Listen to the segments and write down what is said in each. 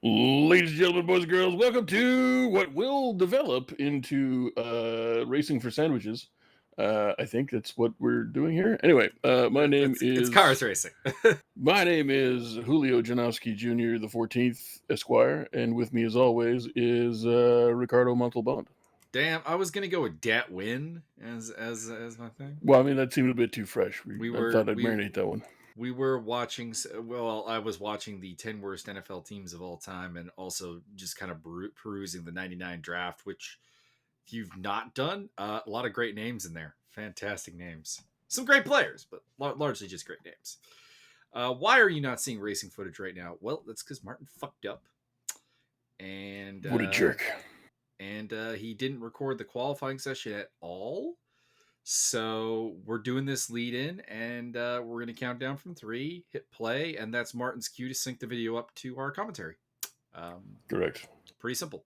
Ladies and gentlemen, boys and girls, welcome to what will develop into racing for sandwiches. I think that's what we're doing here. Anyway, It's cars racing. my name is Julio Janowski Jr., the 14th Esquire, and with me, as always, is Ricardo Montalbán. Damn, I was gonna go with Dat Win as my thing. Well, I mean that seemed a bit too fresh. We I were thought I'd we marinate that one. we were watching. Well, I was watching the 10 worst NFL teams of all time, and also just kind of perusing the '99 draft. Which, if you've not done, a lot of great names in there. Fantastic names. Some great players, but largely just great names. Why are you not seeing racing footage right now? Well, that's because Martin fucked up, and What a jerk! He didn't record the qualifying session at all. So we're doing this lead in, and we're going to count down from 3, hit play, and that's Martin's cue to sync the video up to our commentary. Correct. Pretty simple.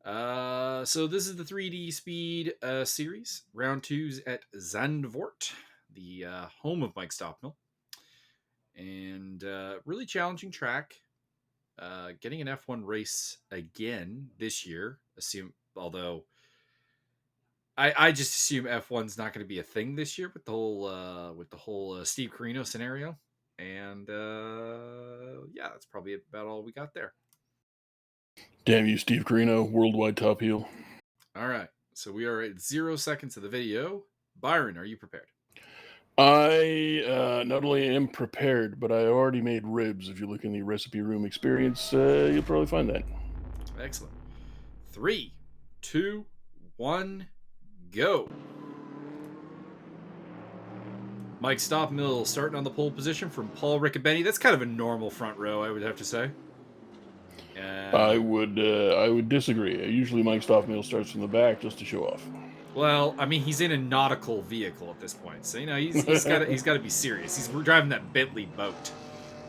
So this is the 3D Speed series. Round 2's at Zandvoort, the home of Mike Stockmill. And really challenging track. Getting an F1 race again this year, although I just assume F1's not going to be a thing this year with the whole Steve Carino scenario, and yeah, that's probably about all we got there. Damn you, Steve Carino, worldwide top heel. All right, so we are at 0 seconds of the video. Byron, are you prepared? I not only am prepared, but I already made ribs. If you look in the recipe room experience, you'll probably find that. Excellent. 3, 2, 1, go. Mike Stockmill starting on the pole position from Paul Riccobetti. That's kind of a normal front row, I would have to say. I would disagree. Usually Mike Stockmill starts from the back just to show off. Well, I mean, he's in a nautical vehicle at this point, so he's got to be serious. He's driving that Bentley boat.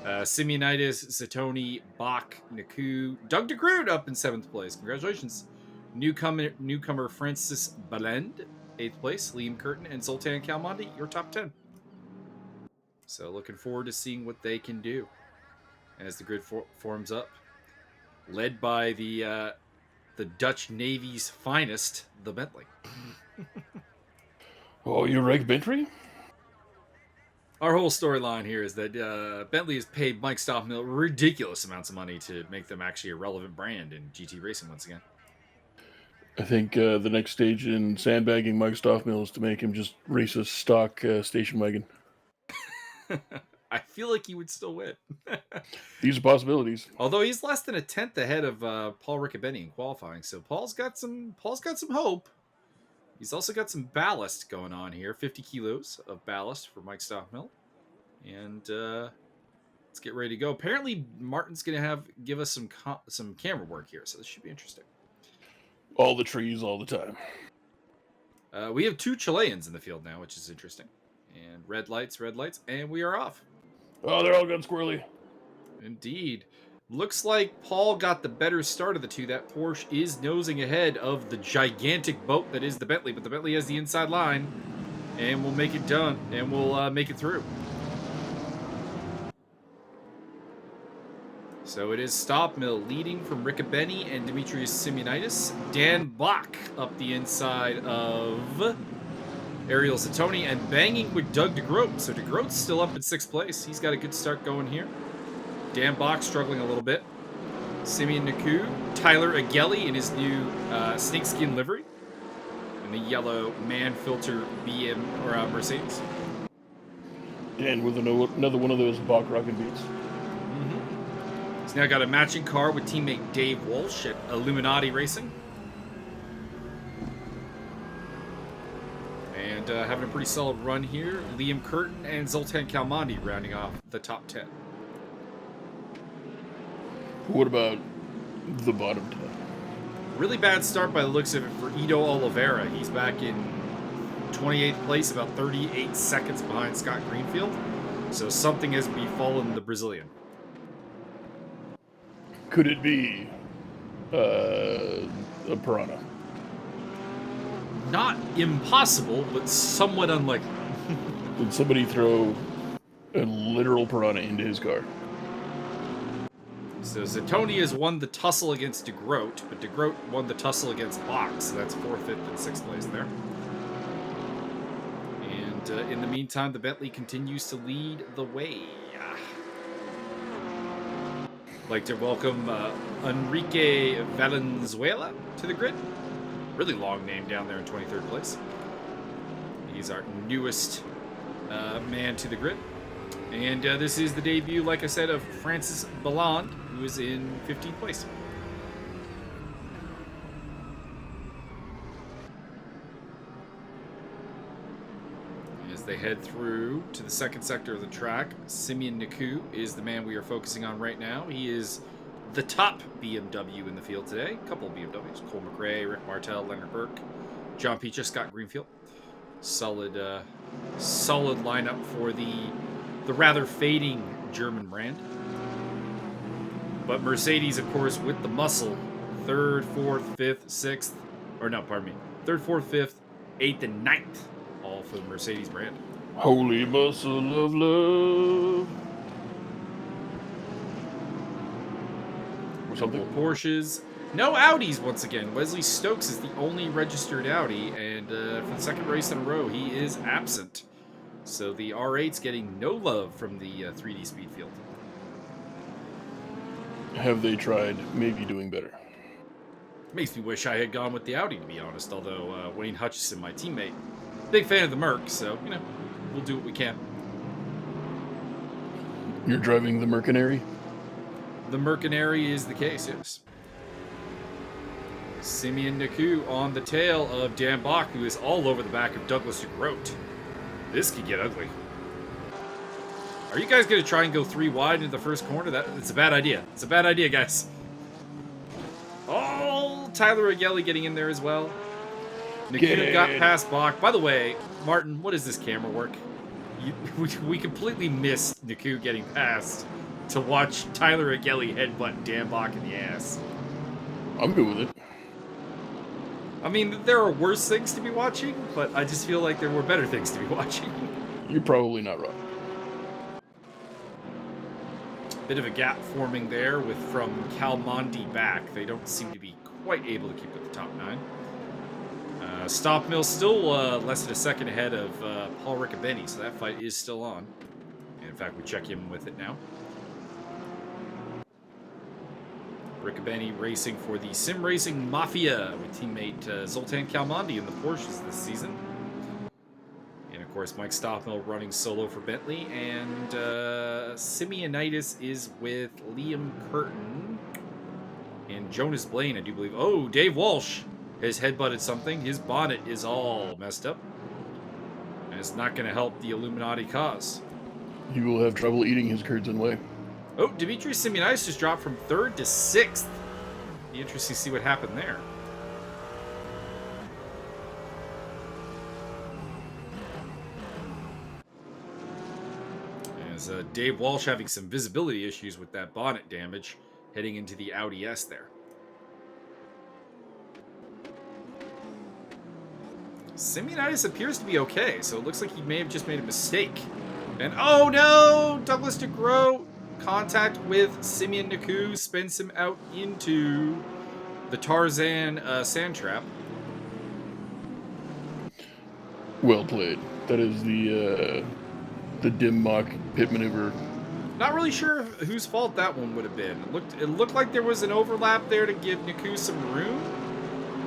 Simeonitis, Zatoni, Bach, Naku, Doug DeGroot up in 7th place. Congratulations. Newcomer Francis Balend, 8th place. Liam Curtin and Zoltan Calmondi, your top 10. So looking forward to seeing what they can do as the grid forms up. Led by the Dutch Navy's finest, the Bentley. Oh, you rake Bentley? Our whole storyline here is that Bentley has paid Mike Stockmill ridiculous amounts of money to make them actually a relevant brand in GT racing once again. I think the next stage in sandbagging Mike Stockmill is to make him just race a stock station wagon. I feel like he would still win. These are possibilities. Although he's less than a 10th ahead of Paul Riccobetti in qualifying, so Paul's got some hope. He's also got some ballast going on here, 50 kilos of ballast for Mike Stockmill, and let's get ready to go. Apparently, Martin's going to give us some camera work here, so this should be interesting. All the trees, all the time. We have 2 Chileans in the field now, which is interesting. And red lights, and we are off. Oh, they're all gone squirrely. Indeed. Looks like Paul got the better start of the 2. That Porsche is nosing ahead of the gigantic boat that is the Bentley, but the Bentley has the inside line, and we'll make it done, and we'll make it through. So it is Stockmill leading from Riccobetti and Demetrius Simeonitis. Dan Bach up the inside of Ariel Zatoni and banging with Doug DeGroat. So DeGroat's still up in 6th place. He's got a good start going here. Dan Bach struggling a little bit. Simeon Naku, Tyler Agelli in his new snakeskin livery, and the yellow man filter BM or Mercedes. And with another one of those Bach rockin' beats. Mm-hmm. He's now got a matching car with teammate Dave Walsh at Illuminati Racing. And having a pretty solid run here. Liam Curtin and Zoltan Calmondi rounding off the top 10. What about the bottom 10? Really bad start by the looks of it for Ido Oliveira. He's back in 28th place, about 38 seconds behind Scott Greenfield. So something has befallen the Brazilian. Could it be a piranha? Not impossible, but somewhat unlikely. Did somebody throw a literal piranha into his car? So Zatoni has won the tussle against de Groot, but de Groot won the tussle against Bach, so that's 4th, 5th, and 6th place there. And in the meantime, the Bentley continues to lead the way. I'd like to welcome Enrique Valenzuela to the grid. Really long name down there in 23rd place. He's our newest man to the grid. And this is the debut, like I said, of Francis Balland, who is in 15th place. As they head through to the second sector of the track, Simeon Naku is the man we are focusing on right now. He is the top BMW in the field today. A couple of BMWs. Cole McRae, Rick Martel, Leonard Burke, John Peaches, Scott Greenfield. Solid lineup for the rather fading German brand. But Mercedes, of course, with the muscle. 3rd, 4th, 5th, 6th. Or no, pardon me. 3rd, 4th, 5th, 8th, and 9th. All for the Mercedes brand. Holy muscle of love. Or something. Porsches. No Audis once again. Wesley Stokes is the only registered Audi. And for the second race in a row, he is absent. So the R8's getting no love from the 3D Speed field. Have they tried maybe doing better? Makes me wish I had gone with the Audi, to be honest. Although Wayne Hutchison, my teammate, big fan of the Merc, so, you know, we'll do what we can. You're driving the Mercenary? The Mercenary is the case, yes. Simeon Naku on the tail of Dan Bach, who is all over the back of Douglas de Groot. This could get ugly. Are you guys going to try and go 3 wide into the first corner? It's a bad idea. It's a bad idea, guys. Oh, Tyler Agelli getting in there as well. Naku got past Bach. By the way, Martin, what is this camera work? We completely missed Naku getting past to watch Tyler Agelli headbutt Dan Bach in the ass. I'm good with it. I mean, there are worse things to be watching, but I just feel like there were better things to be watching. You're probably not wrong. Bit of a gap forming there from Calmondi back. They don't seem to be quite able to keep with the top 9. Stockmill still less than a second ahead of Paul Riccobeni, so that fight is still on. And in fact, we check in with it now. Riccobeni racing for the Sim Racing Mafia with teammate Zoltan Calmondi in the Porsches this season. And of course, Mike Stockmill running solo for Bentley. And Simeonitis is with Liam Curtin and Jonas Blaine, I do believe. Oh, Dave Walsh has headbutted something. His bonnet is all messed up. And it's not going to help the Illuminati cause. He will have trouble eating his curds and whey. Oh, Dimitri Simeonitis just dropped from 3rd to 6th. Be interesting to see what happened there. As Dave Walsh having some visibility issues with that bonnet damage heading into the Audi S there. Simeonitis appears to be okay, so it looks like he may have just made a mistake. And oh no! Douglas de Groot! Contact with Simeon Naku spins him out into the Tarzan sand trap. Well played. That is the dim mock pit maneuver. Not really sure whose fault that one would have been. It looked like there was an overlap there to give Naku some room,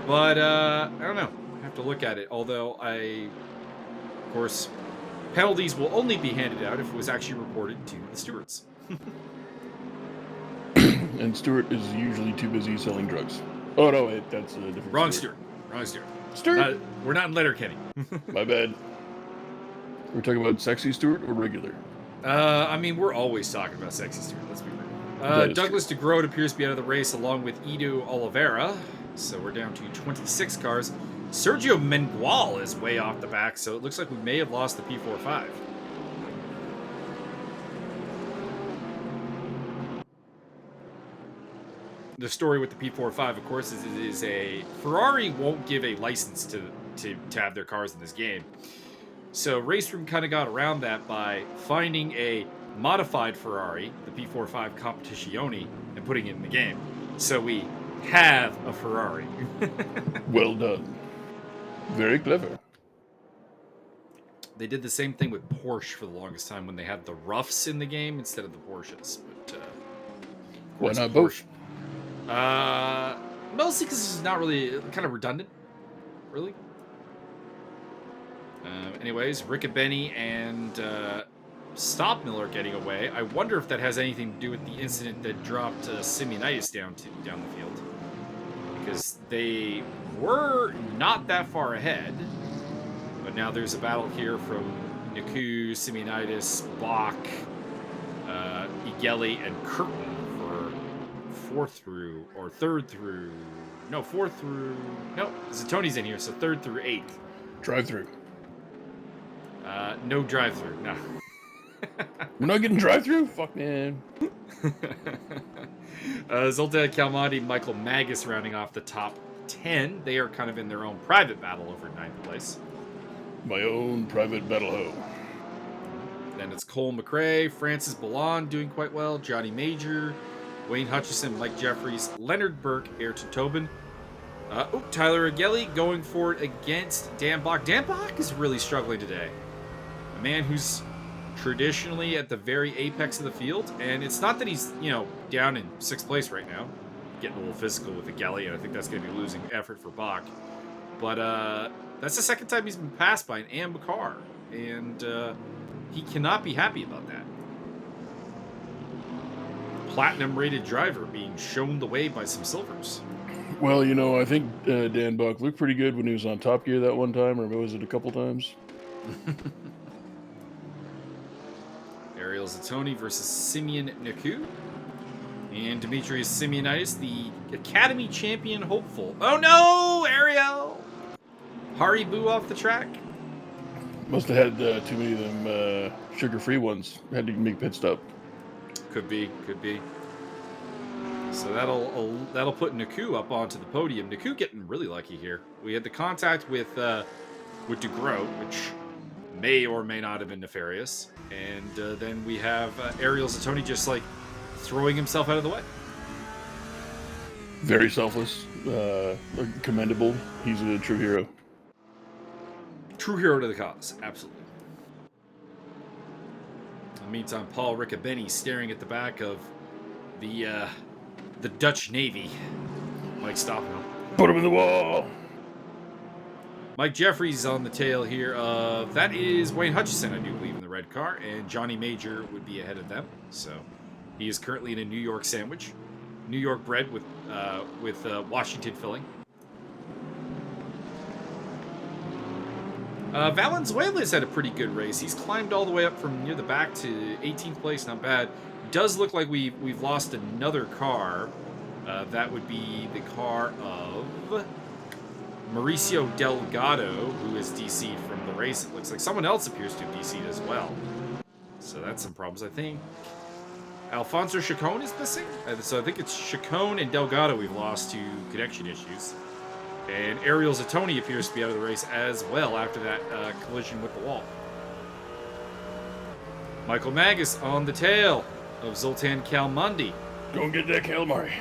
but I don't know. I have to look at it. Although of course, penalties will only be handed out if it was actually reported to the stewards. And Stewart is usually too busy selling drugs. Oh no, wait, that's a different. Wrong Stewart. Stewart. We're not in Letterkenny. My bad. We're talking about sexy Stewart or regular? I mean, we're always talking about sexy Stewart. Let's be real. Douglas de Groot appears to be out of the race along with Edu Oliveira. So we're down to 26 cars. Sergio Mengual is way off the back, so it looks like we may have lost the P45. The story with the P45, of course, is a Ferrari won't give a license to have their cars in this game. So Race Room kind of got around that by finding a modified Ferrari, the P45 Competizione, and putting it in the game. So we have a Ferrari. Well done. Very clever. They did the same thing with Porsche for the longest time when they had the roughs in the game instead of the Porsches. But of Why course, not Porsche. both? Mostly because it's not really kind of redundant, really. Anyways, Riccobene and Stop Miller getting away. I wonder if that has anything to do with the incident that dropped Simeonitis down the field, because they were not that far ahead. But now there's a battle here from Naku, Simeonitis, Bach, Igeli, and Curtin for fourth through. No, Zatoni's in here, so 3rd through 8th. Drive-through. No drive-through, no. We're not getting drive-through? Fuck, man. Zoltan Kalmadi, Michael Magas rounding off the top 10. They are kind of in their own private battle over 9th place. My own private battle hoe. Then it's Cole McRae, Francis Ballon doing quite well, Johnny Major, Wayne Hutchison, Mike Jeffries, Leonard Burke, Ayrton Tobin. Tyler Ageli going for it against Dan Bach. Dan Bach is really struggling today. A man who's traditionally at the very apex of the field, and it's not that he's, down in 6th place right now, getting a little physical with Ageli, and I think that's going to be losing effort for Bach. But that's the second time he's been passed by an Am car, and he cannot be happy about that. Platinum-rated driver being shown the way by some silvers. Well, I think Dan Buck looked pretty good when he was on Top Gear that one time, or was it a couple times? Ariel Zatoni versus Simeon Naku. And Demetrius Simeonitis, the Academy champion hopeful. Oh no, Ariel! Haribo off the track. Must have had too many of them sugar-free ones. Had to make pit stop. Could be. So that'll put Naku up onto the podium. Naku getting really lucky here. We had the contact with DeGroat, which may or may not have been nefarious. And then we have Ariel Zatoni just throwing himself out of the way. Very selfless, commendable. He's a true hero. True hero to the cause, absolutely. In the meantime, Paul Riccobene staring at the back of the Dutch Navy. Mike Stoppel. Put him in the wall. Mike Jeffries on the tail here of, that is Wayne Hutchison, I do believe, in the red car, and Johnny Major would be ahead of them. So he is currently in a New York sandwich, New York bread with Washington filling. Valenzuela's had a pretty good race. He's climbed all the way up from near the back to 18th place, not bad. Does look like we've lost another car. That would be the car of Mauricio Delgado, who is DC'd from the race. It looks like someone else appears to have DC'd as well. So that's some problems, I think. Alfonso Chacon is missing. So I think it's Chacon and Delgado we've lost to connection issues. And Ariel Zatoni appears to be out of the race as well after that collision with the wall. Michael Magas on the tail of Zoltan Kalmandi. Go and get that calamari.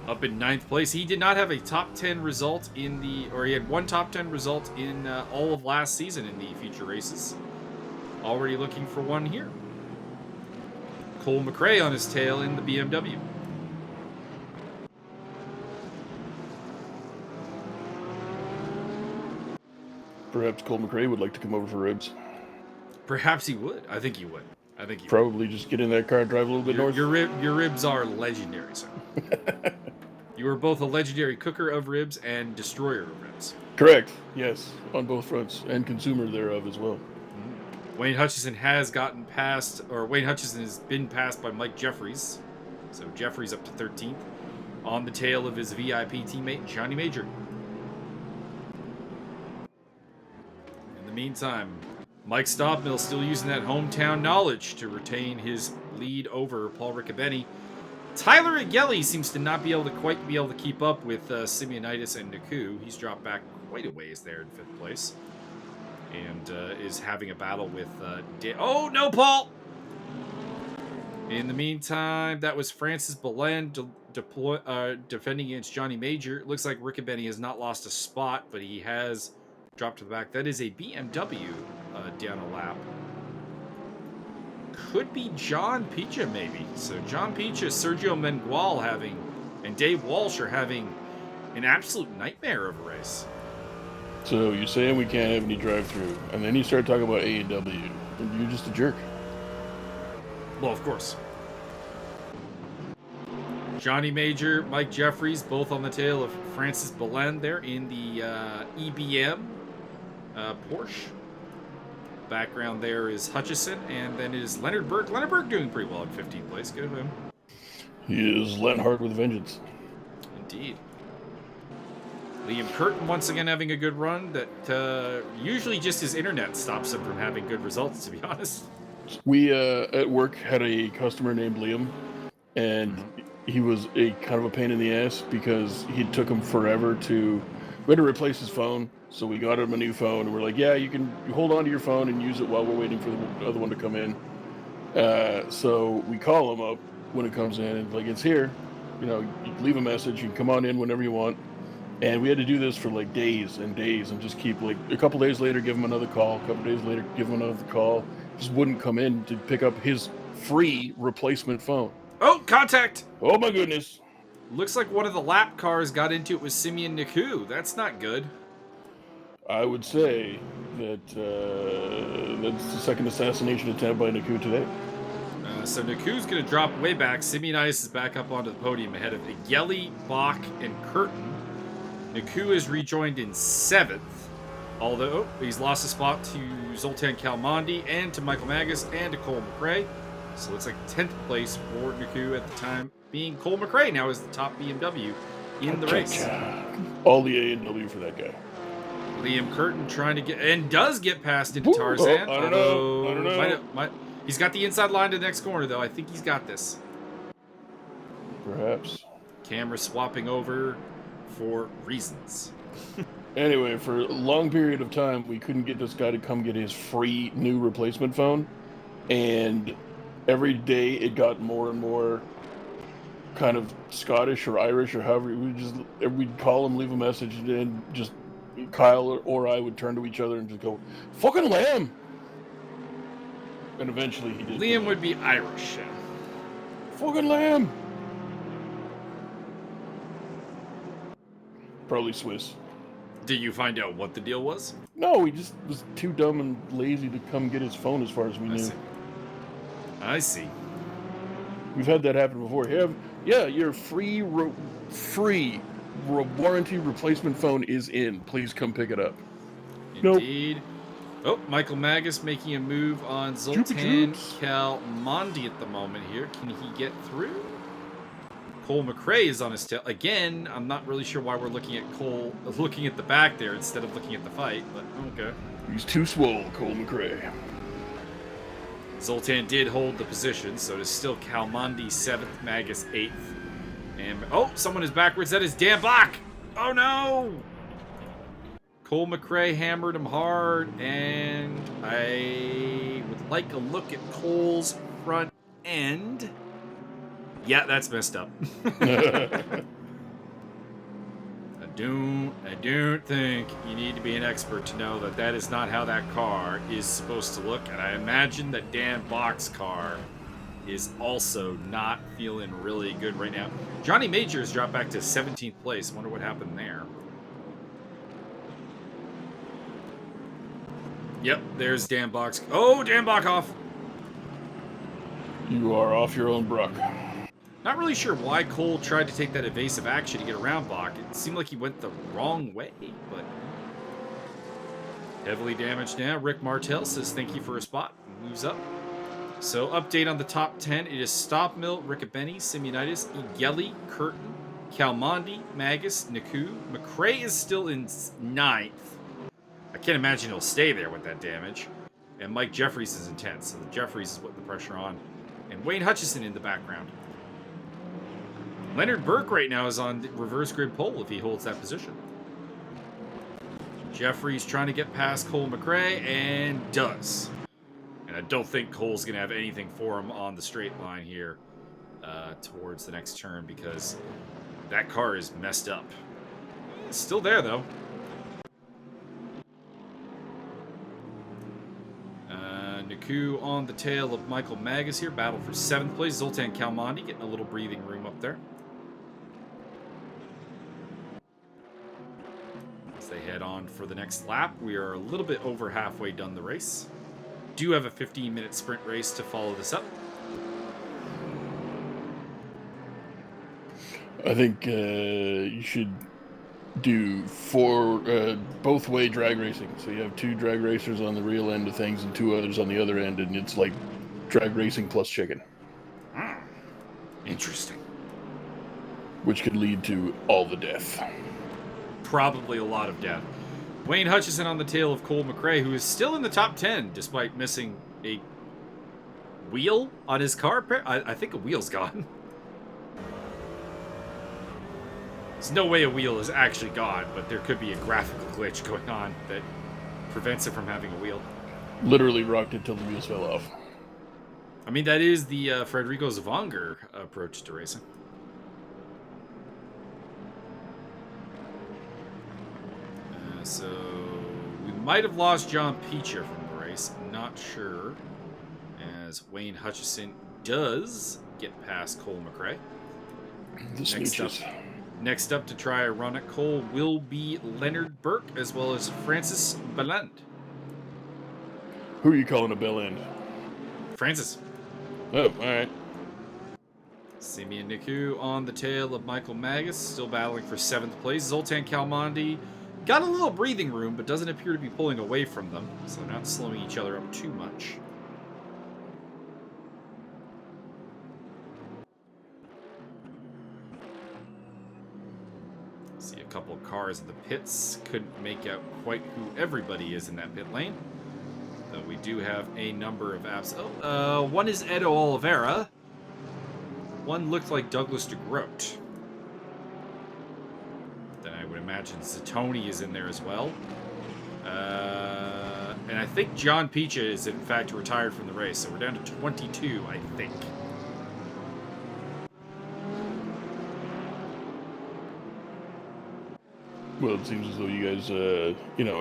Up in 9th place. He did not have a top 10 result he had one top 10 result in all of last season in the feature races. Already looking for one here. Cole McRae on his tail in the BMW. Perhaps Cole McRae would like to come over for ribs. Perhaps he would. I think he would. Probably just get in that car and drive a little bit north. Your ribs are legendary, sir. You are both a legendary cooker of ribs and destroyer of ribs. Correct. Yes, on both fronts, and consumer thereof as well. Wayne Hutchison has been passed by Mike Jeffries. So Jeffries up to 13th on the tail of his VIP teammate, Johnny Major. In the meantime, Mike Stobmill still using that hometown knowledge to retain his lead over Paul Riccobene. Tyler Ageli seems to not be able to keep up with Simeonitis and Naku. He's dropped back quite a ways there in 5th place. And is having a battle with... oh, no, Paul! In the meantime, that was Francis Belen defending against Johnny Major. It looks like Riccobeni has not lost a spot, but he has dropped to the back. That is a BMW down a lap. Could be John Picha, maybe. So John Picha, Sergio Mengual and Dave Walsh are having an absolute nightmare of a race. So you're saying we can't have any drive-through, and then you start talking about A&W, and you're just a jerk. Well, of course. Johnny Major, Mike Jeffries, both on the tail of Francis Belen there in the EBM Porsche. Background there is Hutchison, and then is Leonard Burke. Leonard Burke doing pretty well in 15th place. Good of him. He is Lenhart with a vengeance. Indeed. Liam Curtin once again having a good run. That usually just his internet stops him from having good results, to be honest. We at work had a customer named Liam, and he was a kind of a pain in the ass because he took him forever to. We had to replace his phone, so we got him a new phone, and we're like, yeah, you can hold on to your phone and use it while we're waiting for the other one to come in. So we call him up when it comes in, and like, it's here. You know, you leave a message, you can come on in whenever you want. And we had to do this for like days and days, and just keep like a couple days later, give him another call. A couple days later, give him another call. Just wouldn't come in to pick up his free replacement phone. Oh, contact! Oh my goodness! Looks like one of the lap cars got into it with Simeon Niku. That's not good. I would say that that's the second assassination attempt by Niku today. So Niku's going to drop way back. Simeonitis is back up onto the podium ahead of Yeli, Bach, and Curtin. Niku is rejoined in 7th, although he's lost a spot to Zoltan Kalmandi and to Michael Magas and to Cole McRae. So it looks like 10th place for Niku at the time, being Cole McRae now is the top BMW in the race. All the A&W for that guy. Liam Curtin trying to get, and does get past into Tarzan. I don't know. He's got the inside line to the next corner, though. I think he's got this. Perhaps. Camera swapping over for reasons. Anyway, for a long period of time, we couldn't get this guy to come get his free new replacement phone. And every day it got more and more kind of Scottish or Irish or however. We'd call him, leave a message, and then just Kyle or I would turn to each other and just go, "Fucking lamb!" And eventually he did. Liam would be Irish. Fucking lamb! Probably Swiss. Did you find out what the deal was? No, he just was too dumb and lazy to come get his phone as far as we knew. I see. We've had that happen before. Yeah, your free warranty replacement phone is in. Please come pick it up. Indeed. Nope. Oh, Michael Magas making a move on Zoltan Kalmandi at the moment here. Can he get through? Cole McRae is on his tail. Again, I'm not really sure why we're looking at Cole, looking at the back there instead of looking at the fight, but okay. He's too swole, Cole McRae. Zoltan did hold the position, so it is still Kalmandi 7th, Magas 8th. And, oh, someone is backwards. That is Dan Bach. Oh, no! Cole McRae hammered him hard, and I would like a look at Cole's front end. Yeah, that's messed up. I don't think you need to be an expert to know that that is not how that car is supposed to look. And I imagine that Dan Bach's car is also not feeling really good right now. Johnny Major has dropped back to 17th place. Wonder what happened there. Yep, there's Dan Bach's. Oh, Dan Bach off. You are off your own Brock. Not really sure why Cole tried to take that evasive action to get around Bach. It seemed like he went the wrong way, but heavily damaged now. Rick Martell says thank you for a spot. Moves up. So update on the top 10. It is Stopmill, Riccobeni, Simeonitis, Igeli, Curtin, Kalmandi, Magas, Niku. McRae is still in 9th. I can't imagine he'll stay there with that damage. And Mike Jeffries is in 10th. So Jeffries is putting the pressure on. And Wayne Hutchison in the background. Leonard Burke right now is on the reverse grid pole if he holds that position. Jeffries trying to get past Cole McRae and does. And I don't think Cole's going to have anything for him on the straight line here towards the next turn because that car is messed up. It's still there, though. Naku on the tail of Michael Magas here. Battle for 7th place. Zoltan Kalmandi getting a little breathing room up there. As they head on for the next lap, we are a little bit over halfway done the race. Do have a 15-minute sprint race to follow this up. I think you should do both-way drag racing. So you have 2 drag racers on the real end of things and 2 others on the other end, and it's like drag racing plus chicken. Interesting. Which could lead to all the death. Probably a lot of death. Wayne Hutchison on the tail of Cole McRae, who is still in the top 10 despite missing a wheel on his car. I think a wheel's gone. There's no way a wheel is actually gone, but there could be a graphical glitch going on that prevents it from having a wheel. Literally rocked it till the wheels fell off. I mean, that is the Federico Zavanger approach to racing. So we might have lost John Peacher from the race. Not sure. As Wayne Hutchison does get past Cole McRae. Next up to try a run at Cole will be Leonard Burke as well as Francis Belland. Who are you calling a bell end? Francis. Oh, all right. Simeon Niku on the tail of Michael Magas, still battling for 7th place. Zoltan Kalmandi got a little breathing room, but doesn't appear to be pulling away from them, so they're not slowing each other up too much. See a couple of cars in the pits. Couldn't make out quite who everybody is in that pit lane. Though we do have a number of apps. One is Edo Oliveira. One looked like Douglas DeGroat. Then I would imagine Zatoni is in there as well. And I think John Peacha is in fact retired from the race, so we're down to 22, I think. Well, it seems as though you guys, are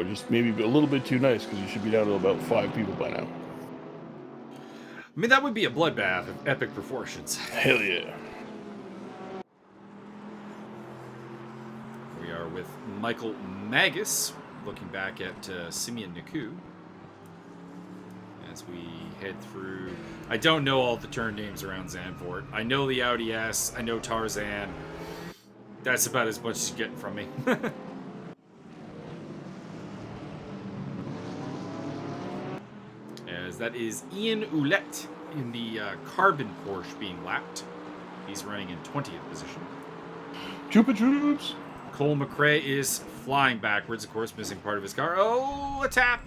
just maybe a little bit too nice, because you should be down to about 5 people by now. I mean, that would be a bloodbath of epic proportions. Hell yeah. We are with Michael Magas, looking back at Simeon Niku. As we head through... I don't know all the turn names around Zandvoort. I know the Audi S, I know Tarzan. That's about as much as you're getting from me. As that is Ian Ouellette in the Carbon Porsche being lapped. He's running in 20th position. Chupa Chups! Cole McRae is flying backwards, of course, missing part of his car. Oh, a tap!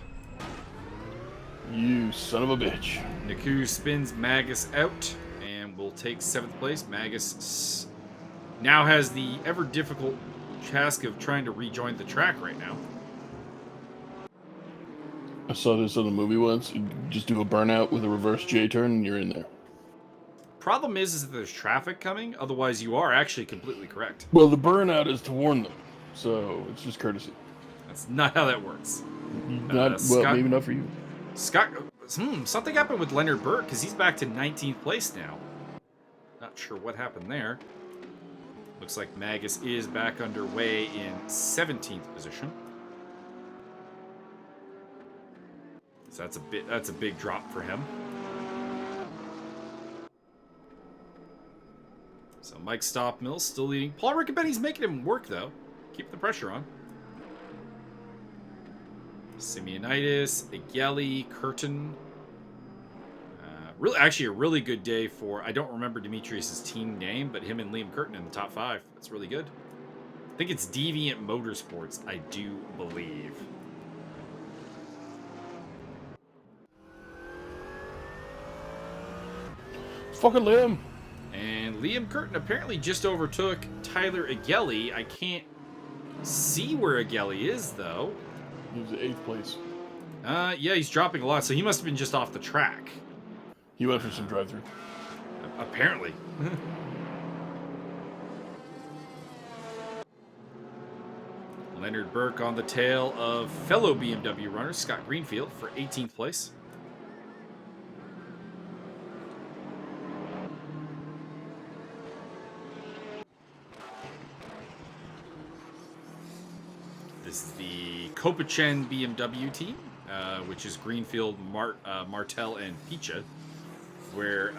You son of a bitch. Niku spins Magas out and will take 7th place. Magas now has the ever difficult task of trying to rejoin the track right now. I saw this in a movie once. You just do a burnout with a reverse J-turn and you're in there. Problem is that there's traffic coming. Otherwise, you are actually completely correct. Well, the burnout is to warn them. So, it's just courtesy. That's not how that works. Maybe not for you. Scott, something happened with Leonard Burke because he's back to 19th place now. Not sure what happened there. Looks like Magas is back underway in 17th position. So that's a big drop for him. So Mike Stoppmill still leading. Paul Riccobetti's making him work though. Keep the pressure on. Simeonitis, Igeli, Curtin. Actually a really good day for, I don't remember Demetrius's team name, but him and Liam Curtin in the top 5. That's really good. I think it's Deviant Motorsports, I do believe. Fucking Liam. And Liam Curtin apparently just overtook Tyler Igeli. I can't see where Igeli is, though. He was in 8th place. Yeah, he's dropping a lot, so he must have been just off the track. He went for some drive-through. Apparently. Leonard Burke on the tail of fellow BMW runner Scott Greenfield for 18th place. This is the Kopachan BMW team, which is Greenfield, Martel, and Picha, where,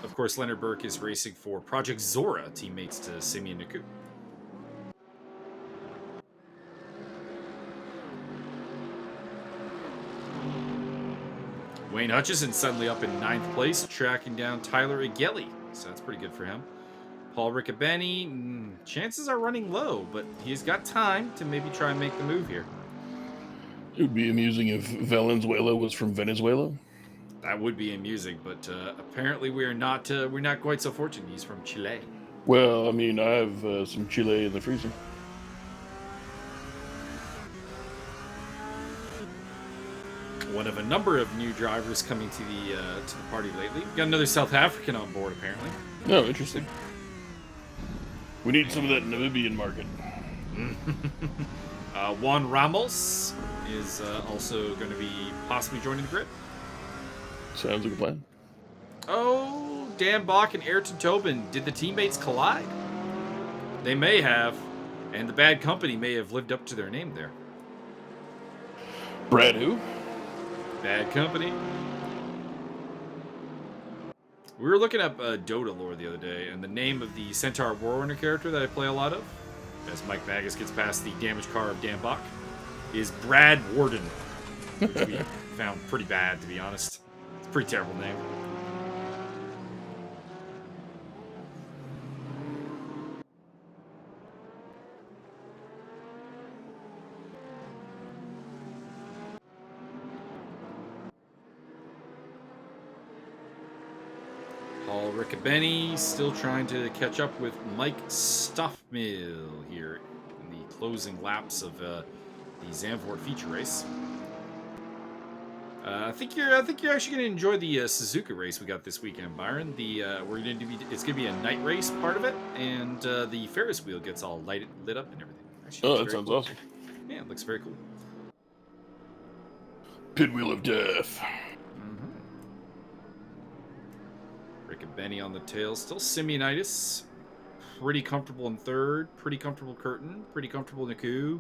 of course, Leonard Burke is racing for Project Zora, teammates to Simeon Naku. Wayne Hutchison suddenly up in 9th place, tracking down Tyler Igeli, so that's pretty good for him. Paul Riccobeni, chances are running low, but he's got time to maybe try and make the move here. It would be amusing if Valenzuela was from Venezuela. That would be amusing, but apparently we're not quite so fortunate. He's from Chile. Well, I mean, I have some Chile in the freezer. One of a number of new drivers coming to the party lately. We've got another South African on board, apparently. Oh, interesting. We need some of that Namibian market. Juan Ramos is also going to be possibly joining the grid. Sounds like a plan. Oh, Dan Bach and Ayrton Tobin. Did the teammates collide? They may have, and the bad company may have lived up to their name there. Brad who? Bad company. We were looking up Dota lore the other day, and the name of the Centaur Warrunner character that I play a lot of, as Mike Magas gets past the damage car of Dan Bach, is Brad Warden, which we found pretty bad, to be honest. It's a pretty terrible name. Paul Riccobeni still trying to catch up with Mike Stoffmill here in the closing laps of the Zandvoort feature race. I think you're actually going to enjoy the Suzuka race we got this weekend, Byron. It's going to be a night race part of it, and the Ferris wheel gets all lit up and everything. Actually, that sounds awesome. Yeah, it looks very cool. Pit wheel of death. Riccobeni on the tail. Still Simeonitis. Pretty comfortable in third. Pretty comfortable Curtin. Pretty comfortable Naku.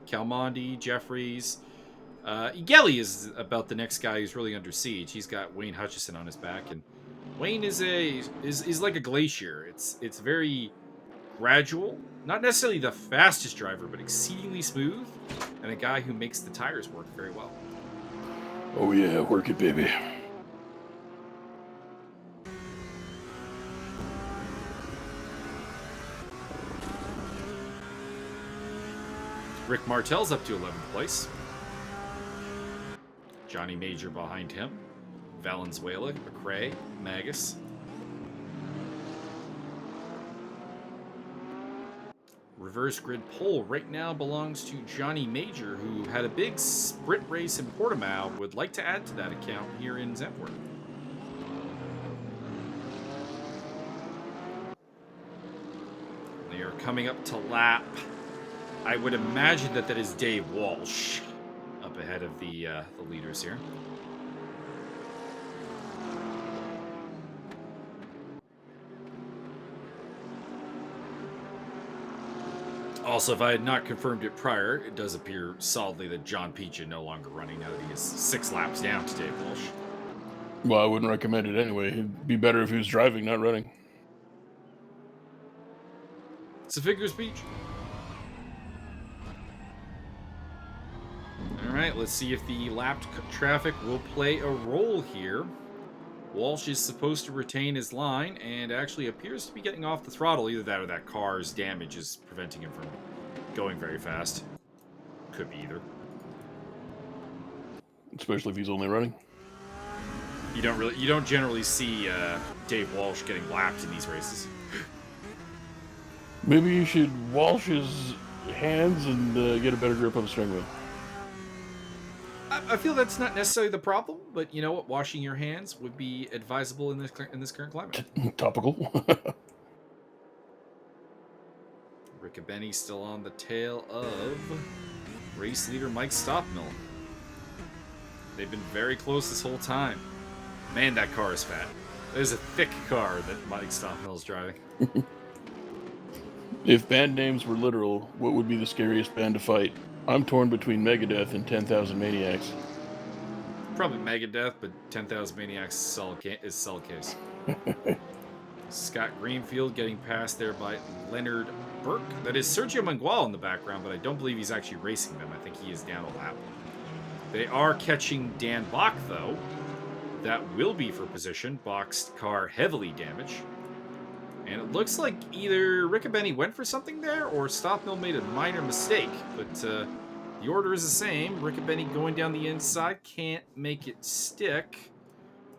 Calmondi. Jeffries. Igeli is about the next guy who's really under siege. He's got Wayne Hutchison on his back, and Wayne is like a glacier. It's very gradual. Not necessarily the fastest driver, but exceedingly smooth, and a guy who makes the tires work very well. Oh yeah, work it, baby. Rick Martell's up to 11th place. Johnny Major behind him. Valenzuela, McRae, Magas. Reverse grid pole right now belongs to Johnny Major, who had a big sprint race in Portimao. Would like to add to that account here in Zandvoort. They are coming up to lap. I would imagine that is Dave Walsh up ahead of the leaders here. Also, if I had not confirmed it prior, it does appear solidly that John Picha no longer running now that he is 6 laps down to Dave Walsh. Well, I wouldn't recommend it anyway. It'd be better if he was driving, not running. It's a figure of speech. Alright, let's see if the lapped traffic will play a role here. Walsh is supposed to retain his line and actually appears to be getting off the throttle. Either that or that car's damage is preventing him from going very fast. Could be either. Especially if he's only running. You don't generally see Dave Walsh getting lapped in these races. Maybe you should wash his hands and get a better grip on the steering wheel. I feel that's not necessarily the problem, but you know what? Washing your hands would be advisable in this current climate. Topical. Riccobeni still on the tail of race leader Mike Stockmill. They've been very close this whole time. Man, that car is fat. There's a thick car that Mike Stockmill is driving. If band names were literal, what would be the scariest band to fight? I'm torn between Megadeth and 10,000 Maniacs. Probably Megadeth, but 10,000 Maniacs is solid case. Scott Greenfield getting passed there by Leonard Burke. That is Sergio Mangual in the background, but I don't believe he's actually racing them. I think he is down a lap. They are catching Dan Bach, though. That will be for position. Bach's car heavily damaged. And it looks like either Riccobeni went for something there or Stockmill made a minor mistake. But the order is the same. Riccobeni going down the inside. Can't make it stick.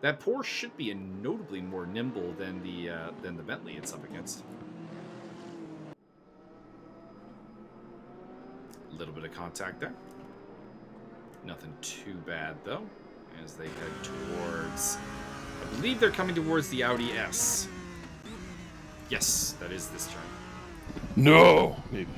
That Porsche should be notably more nimble than the Bentley it's up against. A little bit of contact there. Nothing too bad, though, as they head towards... I believe they're coming towards the Audi S. Yes, that is this turn. No! Maybe.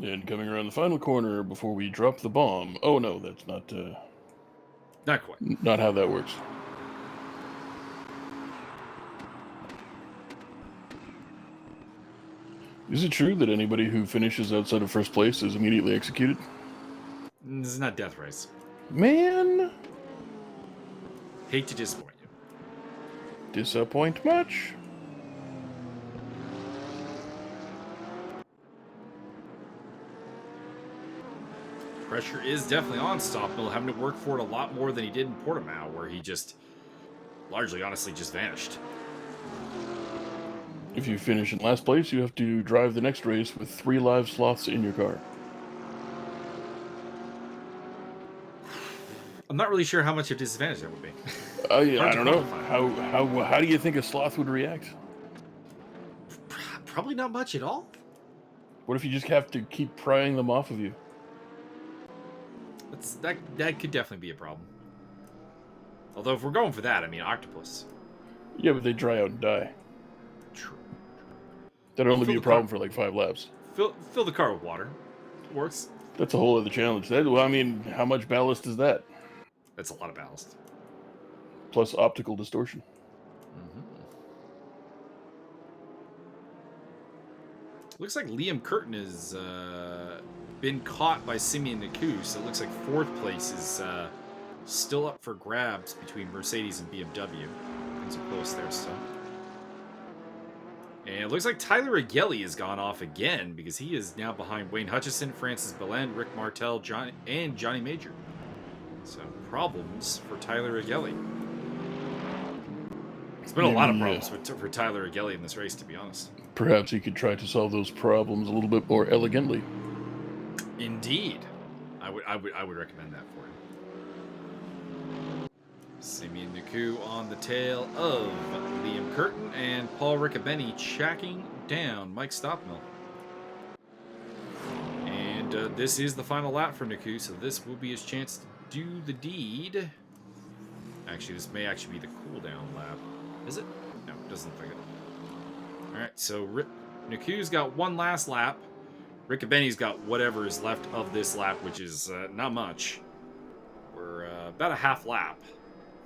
And coming around the final corner before we drop the bomb. Oh no, that's not Not quite. not how that works. Is it true that anybody who finishes outside of first place is immediately executed? This is not death race. Man, Hate to disappoint you. disappoint much. Pressure is definitely on Stockmill, having to work for it a lot more than he did in Portimao, where he just largely, honestly, just vanished. If you finish in last place, you have to drive the next race with 3 live sloths in your car. I'm not really sure how much of a disadvantage that would be. I to don't know. quantify. How do you think a sloth would react? Probably not much at all. What if you just have to keep prying them off of you? That could definitely be a problem. Although if we're going for that, I mean octopus. Yeah, but they dry out and die. True. That'd only be Fill a the problem car- for like 5 laps. Fill the car with water. Works. That's a whole other challenge. Well, I mean, how much ballast is that? That's a lot of ballast. Plus optical distortion. Looks like Liam Curtin has been caught by Simeon Naku, so it looks like 4th place is still up for grabs between Mercedes and BMW. Things are close there still. And it looks like Tyler Agelli has gone off again because he is now behind Wayne Hutchison, Francis Belen, Rick Martel, Johnny Major. So problems for Tyler Agelli. There's been a lot of problems for Tyler Agelli in this race, to be honest. Perhaps he could try to solve those problems a little bit more elegantly. Indeed, I would recommend that for him. Simeon Naku on the tail of Liam Curtin and Paul Riccobeni tracking down Mike Stockmill. And this is the final lap for Naku, so this will be his chance to do the deed. Actually, this may actually be the cooldown lap. Is it? No, it doesn't look like it. Alright, so Naku's got one last lap. Riccobeni's got whatever is left of this lap, which is not much. We're about a half lap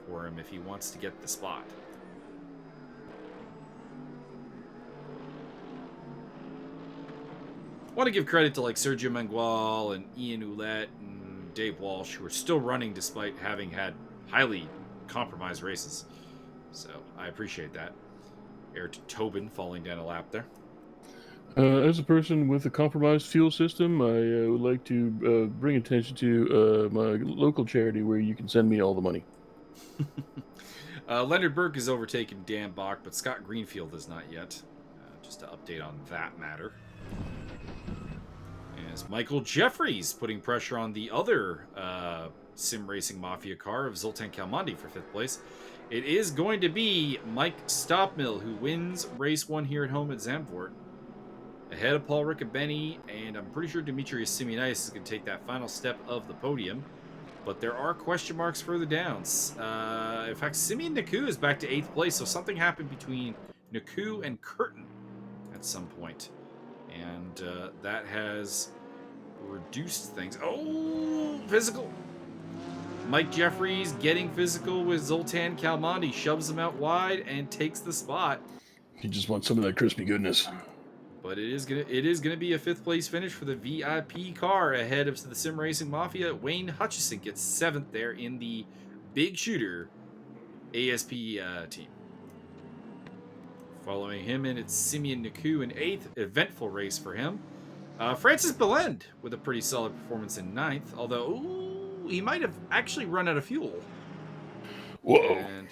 for him if he wants to get the spot. Want to give credit to like Sergio Mangual and Ian Ouellette and Dave Walsh, who are still running despite having had highly compromised races. So I appreciate that. Eric Tobin falling down a lap there. As a person with a compromised fuel system, I would like to bring attention to my local charity where you can send me all the money. Leonard Burke has overtaken Dan Bach, but Scott Greenfield has not yet. Just to update on that matter. As Michael Jeffries putting pressure on the other sim racing mafia car of Zoltan Kalmandi for 5th place. It is going to be Mike Stopmill who wins race 1 here at home at Zandvoort. Ahead of Paul Riccobeni, and I'm pretty sure Demetrius Simeonitis is going to take that final step of the podium. But there are question marks further down. In fact, Simeon Naku is back to 8th place, so something happened between Naku and Curtin at some point. And that has reduced things. Oh, physical. Mike Jeffries getting physical with Zoltan Kalmandi, shoves him out wide and takes the spot. He just wants some of that crispy goodness. But it is gonna be a 5th place finish for the VIP car ahead of the Sim Racing Mafia. Wayne Hutchison gets 7th there in the Big Shooter ASP team. Following him in, it's Simeon Naku in 8th. Eventful race for him. Francis Belend with a pretty solid performance in 9th, although he might have actually run out of fuel. Whoa. And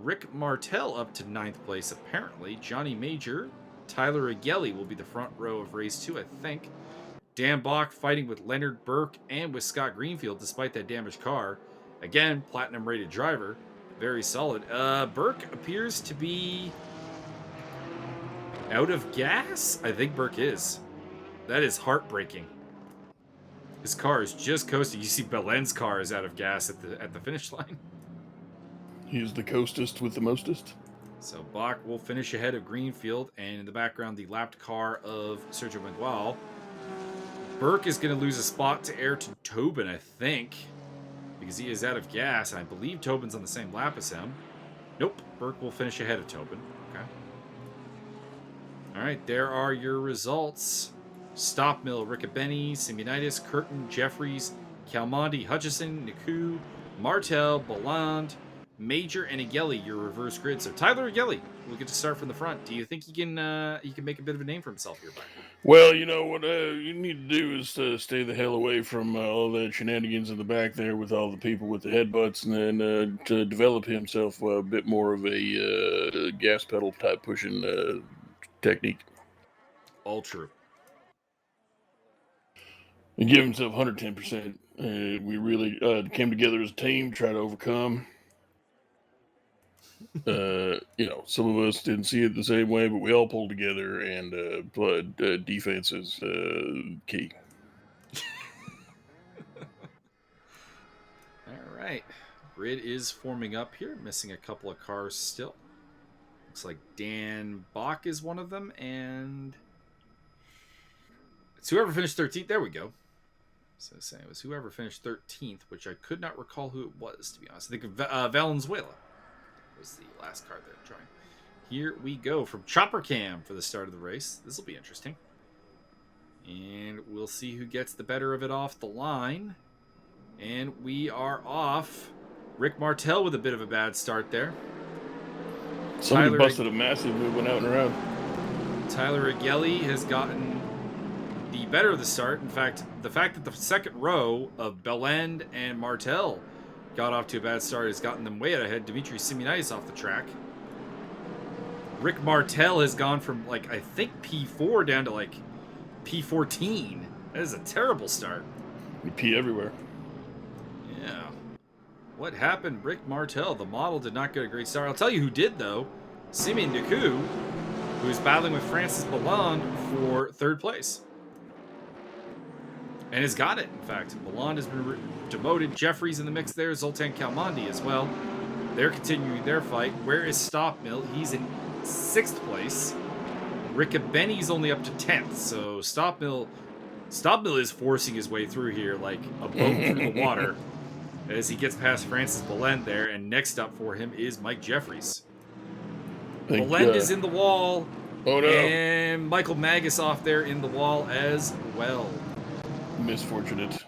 Rick Martel up to 9th place apparently. Johnny Major, Tyler Agelli will be the front row of race 2, I think. Dan Bach fighting with Leonard Burke and with Scott Greenfield despite that damaged car. Again, platinum rated driver. Very solid. Burke appears to be out of gas? I think Burke is. That is heartbreaking. His car is just coasting. You see Belen's car is out of gas at the finish line. He's the coastest with the mostest. So Bach will finish ahead of Greenfield, and in the background, the lapped car of Sergio Miguel. Burke is going to lose a spot to Ayrton Tobin, I think, because he is out of gas, and I believe Tobin's on the same lap as him. Nope, Burke will finish ahead of Tobin. Okay. All right, there are your results. Stopmill, Riccobeni, Simeonitis, Curtin, Jeffries, Kalmandi, Hutchison, Naku, Martel, Belland, Major, and Agelli, your reverse grid. So Tyler Agelli will get to start from the front. Do you think he can make a bit of a name for himself here, Byron? Well, you know what you need to do is stay the hell away from all that shenanigans in the back there with all the people with the headbutts, and then to develop himself a bit more of a gas pedal type pushing technique. All true. And give himself 110%. We really came together as a team, try to overcome. Some of us didn't see it the same way, but we all pulled together, and defense is key. All right. Grid is forming up here, missing a couple of cars still. Looks like Dan Bach is one of them, and it's whoever finished 13th. There we go. So it was whoever finished 13th, which I could not recall who it was, to be honest. I think Valenzuela was the last car they're trying. Here we go from Chopper Cam for the start of the race. This will be interesting. And we'll see who gets the better of it off the line. And we are off. Rick Martel with a bit of a bad start there. Somebody busted a massive move, went out and around. Tyler Agelli has gotten the better of the start. In fact, the fact that the second row of Belend and Martel got off to a bad start has gotten them way out ahead. Dimitri Simeonitis off the track. Rick Martel has gone from, I think P4 down to, P14. That is a terrible start. You pee everywhere. Yeah. What happened, Rick Martel? The model did not get a great start. I'll tell you who did, though. Simeon Naku, who is battling with Francis Belland for 3rd place. And has got it, in fact. Belland has been demoted. Jeffries in the mix there. Zoltan Kalmandi as well. They're continuing their fight. Where is Stopmill? He's in 6th place. Riccobeni's only up to 10th. So Stopmill is forcing his way through here like a boat through the water as he gets past Francis Belend there. And next up for him is Mike Jeffries. Belend is in the wall. Oh, no. And Michael Magas off there in the wall as well. Misfortunate.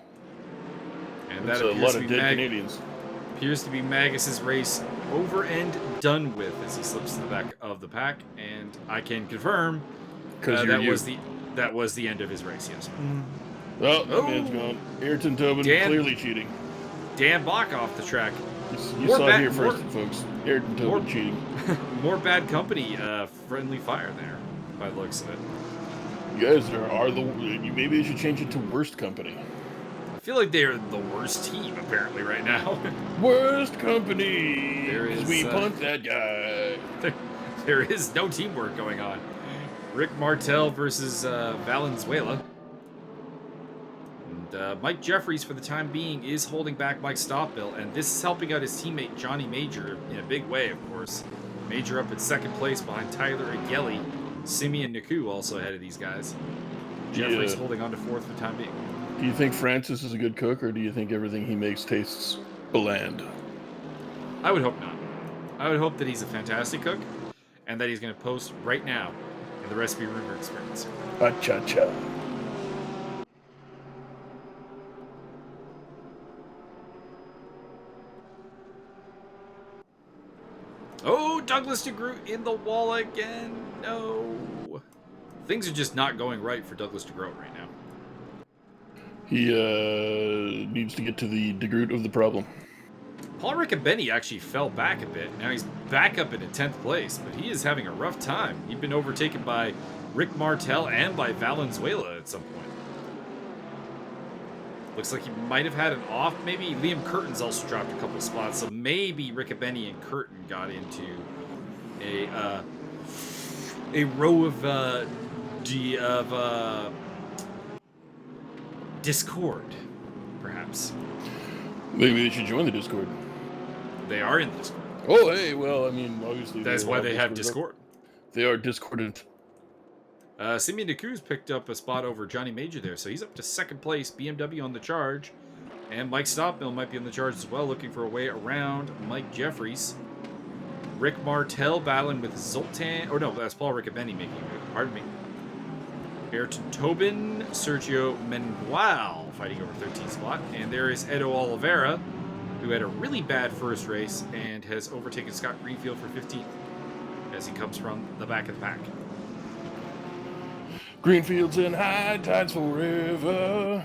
And that's that a lot of dead Canadians. Appears to be Magus' race over and done with as he slips to the back of the pack. And I can confirm that was the end of his race, yes. Well, that man's gone. Ayrton Tobin clearly cheating. Dan Bach off the track. You saw it here first, folks. Ayrton Tobin cheating. More bad company friendly fire there, by the looks of it. You guys are the. Maybe they should change it to worst company. I feel like they're the worst team apparently right now. Worst company. There is, we punt that guy. There is no teamwork going on. Rick Martel versus Valenzuela. And Mike Jeffries, for the time being, is holding back Mike Stockmill, and this is helping out his teammate Johnny Major in a big way, of course. Major up in second place behind Tyler Agelli. Simeon Naku also ahead of these guys. Jeffries holding on to fourth for the time being. Do you think Francis is a good cook, or do you think everything he makes tastes bland? I would hope not. I would hope that he's a fantastic cook, and that he's going to post right now in the Recipe Rumor Experience. Cha-cha-cha. Oh, Douglas DeGroot in the wall again. No. Things are just not going right for Douglas DeGroot right now. He needs to get to the DeGroot of the problem. Paul Riccobeni actually fell back a bit. Now he's back up in 10th place, but he is having a rough time. He's been overtaken by Rick Martel and by Valenzuela at some point. Looks like he might have had an off. Maybe Liam Curtin's also dropped a couple spots, so maybe Riccobeni and Curtin got into a row of discord, perhaps. Maybe they should join the Discord. They are in Discord. Oh, hey, well, I mean, obviously... That's why they have Discord. They are discordant. Simeon Naku's picked up a spot over Johnny Major there, so he's up to second place. BMW on the charge. And Mike Stockmill might be on the charge as well, looking for a way around Mike Jeffries. Rick Martel battling with Zoltan... Oh, no, that's Paul Riccobeni making a move. Pardon me. Ayrton Tobin, Sergio Mengual fighting over 13th spot. And there is Edo Oliveira, who had a really bad first race and has overtaken Scott Greenfield for 15th as he comes from the back of the pack. Greenfields and high tides forever.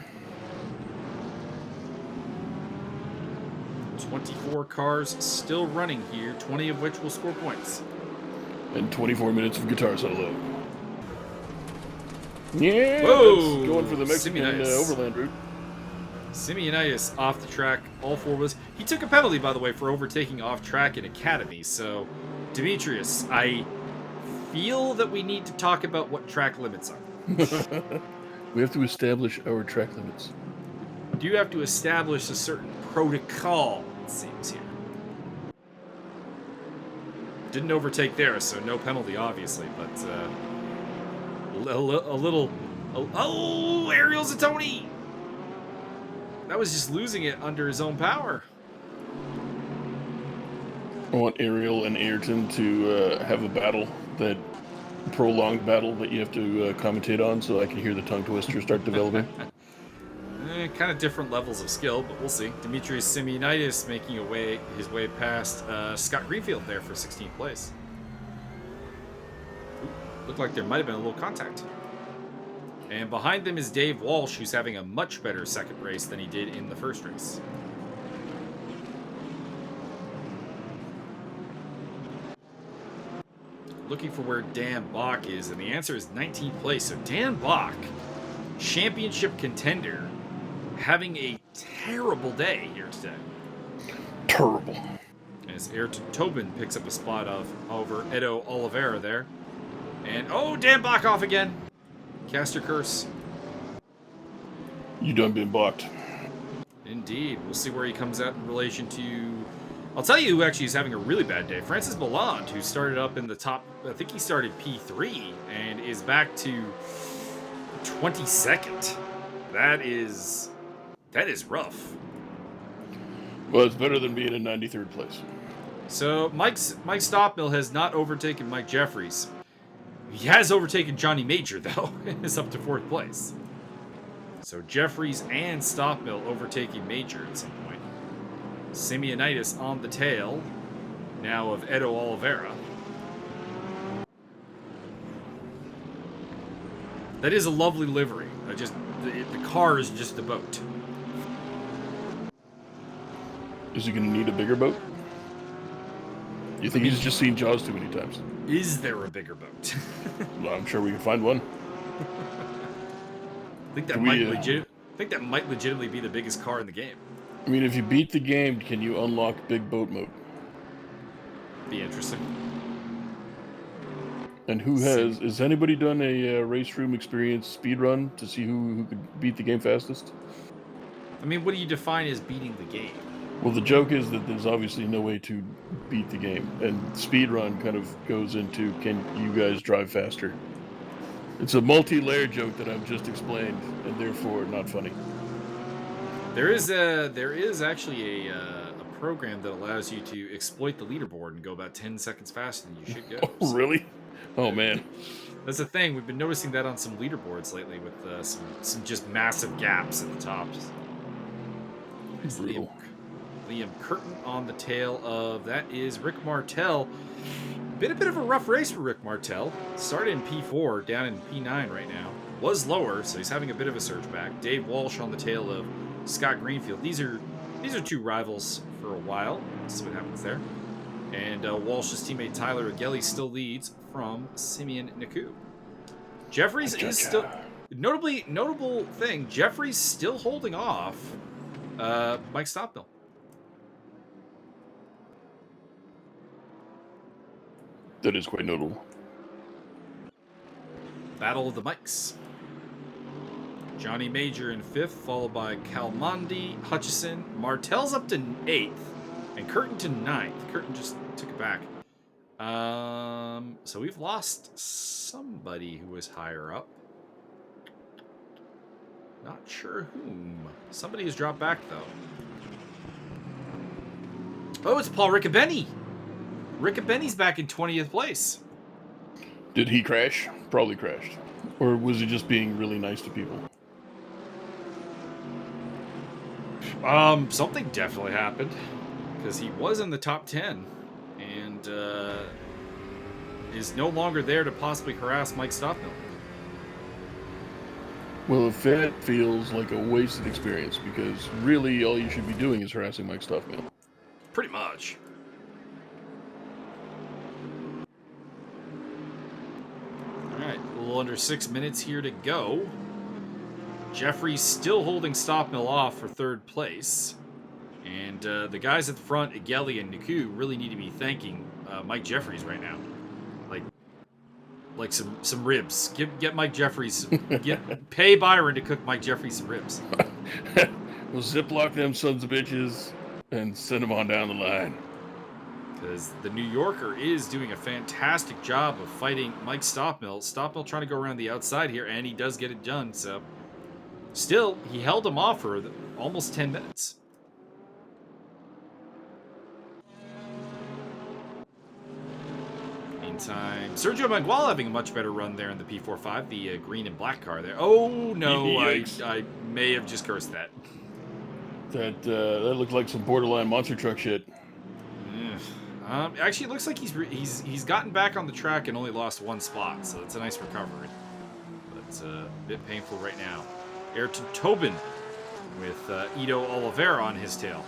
24 cars still running here, 20 of which will score points. And 24 minutes of guitar solo. Yeah, whoa! Going for the Mexican overland route. Simeonitis off the track, all four was. He took a penalty, by the way, for overtaking off track in Academy. So, Demetrius, I feel that we need to talk about what track limits are. We have to establish our track limits. Do you have to establish a certain protocol, it seems here? Didn't overtake there, so no penalty, obviously, but a little... Oh, Ariel Zatoni! That was just losing it under his own power. I want Ariel and Ayrton to have a battle, that prolonged battle that you have to commentate on, so I can hear the tongue twister start developing. Kind of different levels of skill, but we'll see. Demetrius Simeonitis making his way past Scott Greenfield there for 16th place. Looked like there might have been a little contact. And behind them is Dave Walsh, who's having a much better second race than he did in the first race. Looking for where Dan Bach is, and the answer is 19th place. So Dan Bach, championship contender, having a terrible day here today. Terrible. As Ayrton Tobin picks up a spot over Edo Oliveira there. And, oh, Dan Bach off again. Caster curse. You done been balked. Indeed. We'll see where he comes out in relation to... I'll tell you who actually is having a really bad day. Francis Milland, who started up in the top... I think he started P3 and is back to 22nd. That is rough. Well, it's better than being in 93rd place. So Mike Stockmill has not overtaken Mike Jeffries. He has overtaken Johnny Major, though, and is up to 4th place. So Jeffries and Stockmill overtaking Major at some point. Simeonitis on the tail, now of Edo Oliveira. That is a lovely livery. The car is just a boat. Is he going to need a bigger boat? You think he's just seen Jaws too many times? Is there a bigger boat? Well, I'm sure we can find one. I think that might legitimately be the biggest car in the game. I mean, if you beat the game, can you unlock Big Boat Mode? Be interesting. And has anybody done a race room experience speed run to see who could beat the game fastest? I mean, what do you define as beating the game? Well, the joke is that there's obviously no way to beat the game, and speed run kind of goes into, can you guys drive faster? It's a multi-layered joke that I've just explained, and therefore not funny. There is actually a program that allows you to exploit the leaderboard and go about 10 seconds faster than you should go. Oh, really? Oh, man. That's the thing. We've been noticing that on some leaderboards lately with some just massive gaps at the top. Liam Curtin on the tail of, that is Rick Martel. Been a bit of a rough race for Rick Martel. Started in P4, down in P9 right now. Was lower, so he's having a bit of a surge back. Dave Walsh on the tail of Scott Greenfield. These are two rivals for a while. Let's see what happens there. And Walsh's teammate Tyler Agelli still leads from Simeon Naku. Jeffries is still notable thing. Jeffries still holding off Mike Stockmill. That is quite notable. Battle of the Mikes. Johnny Major in 5th, followed by Calmondi, Hutchison. Martel's up to 8th, and Curtin to 9th. Curtin just took it back. So we've lost somebody who was higher up. Not sure whom. Somebody has dropped back, though. Oh, it's Paul Riccobeni. Riccobeni's back in 20th place. Did he crash? Probably crashed. Or was he just being really nice to people? Something definitely happened. Because he was in the top 10. And is no longer there to possibly harass Mike Stockmill. Well, if that feels like a wasted experience, because really all you should be doing is harassing Mike Stockmill. Pretty much. Alright, a little under 6 minutes here to go. Jeffrey's still holding Stockmill off for 3rd place. And the guys at the front, Agelli and Naku, really need to be thanking Mike Jeffries right now. Like some ribs. Get Mike Jeffries. Pay Byron to cook Mike Jeffries some ribs. We'll ziplock them sons of bitches and send them on down the line. Because the New Yorker is doing a fantastic job of fighting Mike Stockmill. Stockmill trying to go around the outside here, and he does get it done. So, still, he held him off for almost 10 minutes. Meantime, Sergio Mangual having a much better run there in the P45, the green and black car there. Oh, no, I may have just cursed that. That looked like some borderline monster truck shit. Actually, it looks like he's gotten back on the track and only lost 1 spot, so it's a nice recovery. But it's a bit painful right now. Ayrton Tobin with Ito Oliveira on his tail.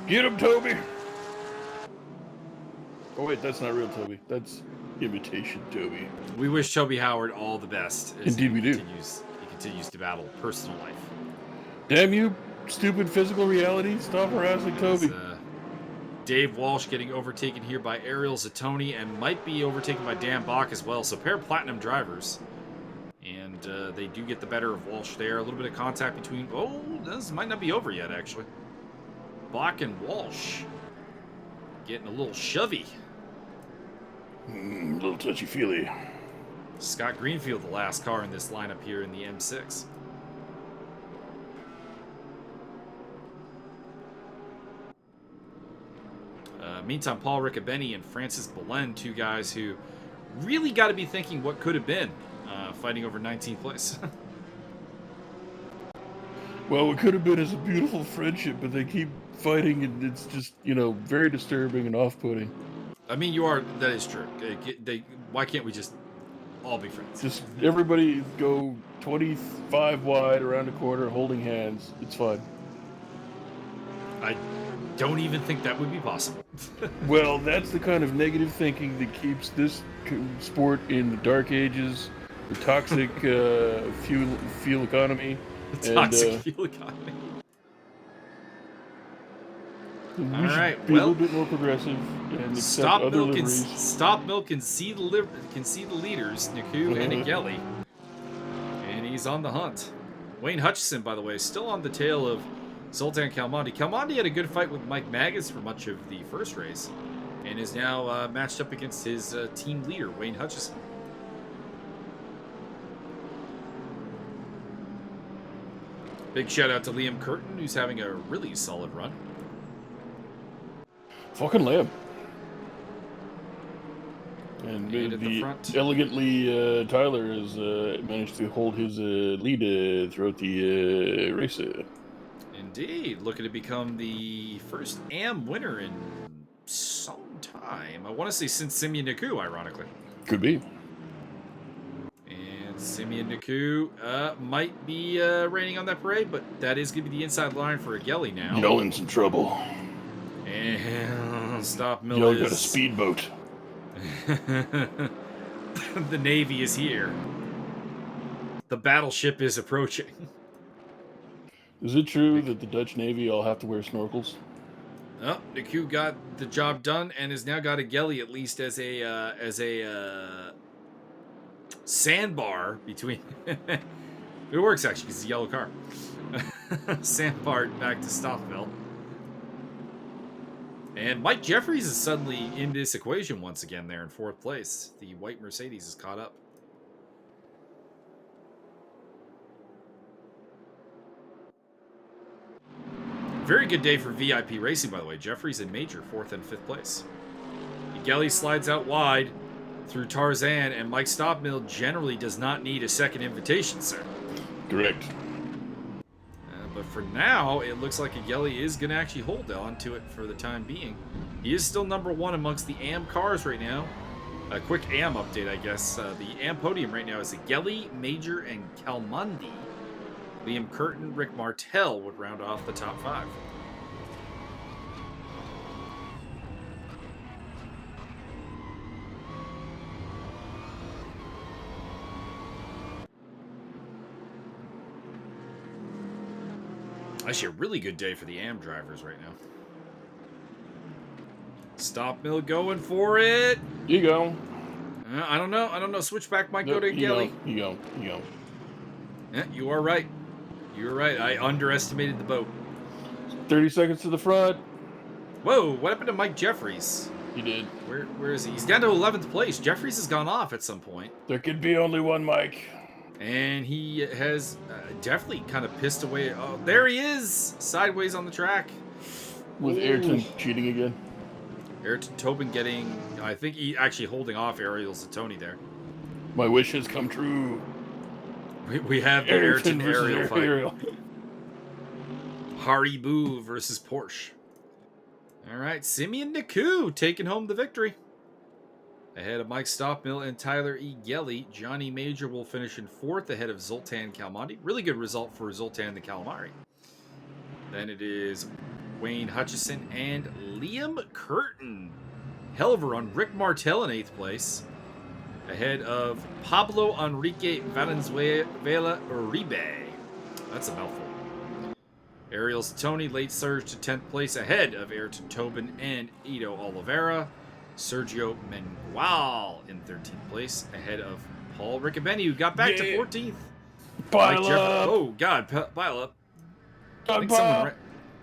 Get him, Toby! Oh wait, that's not real Toby. That's imitation Toby. We wish Toby Howard all the best. Indeed we do. He continues to battle personal life. Damn you, stupid physical reality. Stop harassing Toby. Dave Walsh getting overtaken here by Ariel Zatoni and might be overtaken by Dan Bach as well. So pair of platinum drivers. And they do get the better of Walsh there. A little bit of contact between... Oh, this might not be over yet, actually. Bach and Walsh getting a little shovey. A little touchy-feely. Scott Greenfield, the last car in this lineup here in the M6. Meantime, Paul Riccobeni and Francis Belen, 2 guys who really got to be thinking what could have been fighting over 19th place. Well, what could have been is a beautiful friendship, but they keep fighting, and it's just, very disturbing and off-putting. I mean, that is true. Why can't we just all be friends? Just everybody go 25 wide around the corner holding hands. It's fine. I don't even think that would be possible. Well, that's the kind of negative thinking that keeps this sport in the dark ages The toxic fuel economy. The toxic fuel economy. We All should right, be a little bit more progressive and accept other liveries. Stop Milk can see the leaders, Naku and Igeli, and he's on the hunt. Wayne Hutchison, by the way, still on the tail of Zoltan Kalmandi. Kalmandi had a good fight with Mike Magas for much of the first race, and is now matched up against his team leader, Wayne Hutchison. Big shout out to Liam Curtin, who's having a really solid run. Fucking lamb. And at the front. elegantly, Tyler has managed to hold his lead throughout the race. Indeed, looking to become the first AM winner in some time. I want to say since Simeon Naku, ironically. Could be. And Simeon Naku might be reigning on that parade, but that is going to be the inside line for Igeli now. Nolan's in trouble. And Stop Mill Y'all got a speedboat. The Navy is here. The battleship is approaching. Is it true that the Dutch Navy all have to wear snorkels? Oh, Naku got the job done and has now got Igeli at least as a sandbar between. It works actually because it's a yellow car. Sandbar back to Stockville. And Mike Jeffries is suddenly in this equation once again there in 4th place. The white Mercedes is caught up. Very good day for VIP racing, by the way. Jeffries in major, 4th and 5th place. Igeli slides out wide through Tarzan, and Mike Stopmill generally does not need a second invitation, sir. Correct. But for now, it looks like Igeli is going to actually hold on to it for the time being. He is still number 1 amongst the AM cars right now. A quick AM update, I guess. The AM podium right now is Igeli, Major, and Kalmandi. Liam Curtin, Rick Martell would round off the top 5. Actually, a really good day for the AM drivers right now. Stop Mill going for it. You go. I don't know. Switchback might go to Igeli. You go. Yeah, you are right. You were right. I underestimated the boat. 30 seconds to the front. Whoa, what happened to Mike Jeffries? He did. Where is he? He's down to 11th place. Jeffries has gone off at some point. There could be only one Mike. And he has definitely kind of pissed away. Oh, there he is! Sideways on the track. With Ayrton cheating again. Ayrton Tobin getting, I think he actually holding off Ariel Zatoni there. My wish has come true. We have the Ayrton Ariel fight. Ariel. Haribo versus Porsche. All right, Simeon Naku taking home the victory. Ahead of Mike Stockmill and Tyler Igeli, Johnny Major will finish in 4th ahead of Zoltan Kalmandi. Really good result for Zoltan the Calamari. Then it is Wayne Hutchison and Liam Curtin. Hell of a run. Rick Martell in 8th place. Ahead of Pablo Enrique Valenzuela Uribe. That's a mouthful. Ariel Zatoni late surge to 10th place ahead of Ayrton Tobin and Ido Oliveira. Sergio Mengual in 13th place ahead of Paul Riccobeni, who got back to 14th. Pile up. Oh, God, pile up. I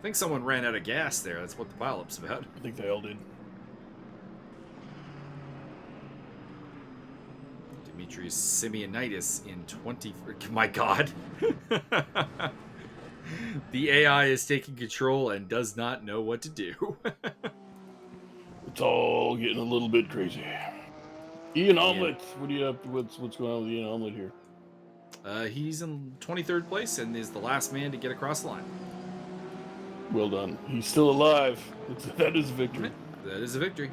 think someone ran out of gas there. That's what the pile up's about. I think they all did. Demetrius Simeonitis in 20... My God. The AI is taking control and does not know what to do. It's all getting a little bit crazy. Ian Omelette, what do you have? What's going on with Ian Omelette here? He's in 23rd place and is the last man to get across the line. Well done. He's still alive. That is a victory. That is a victory.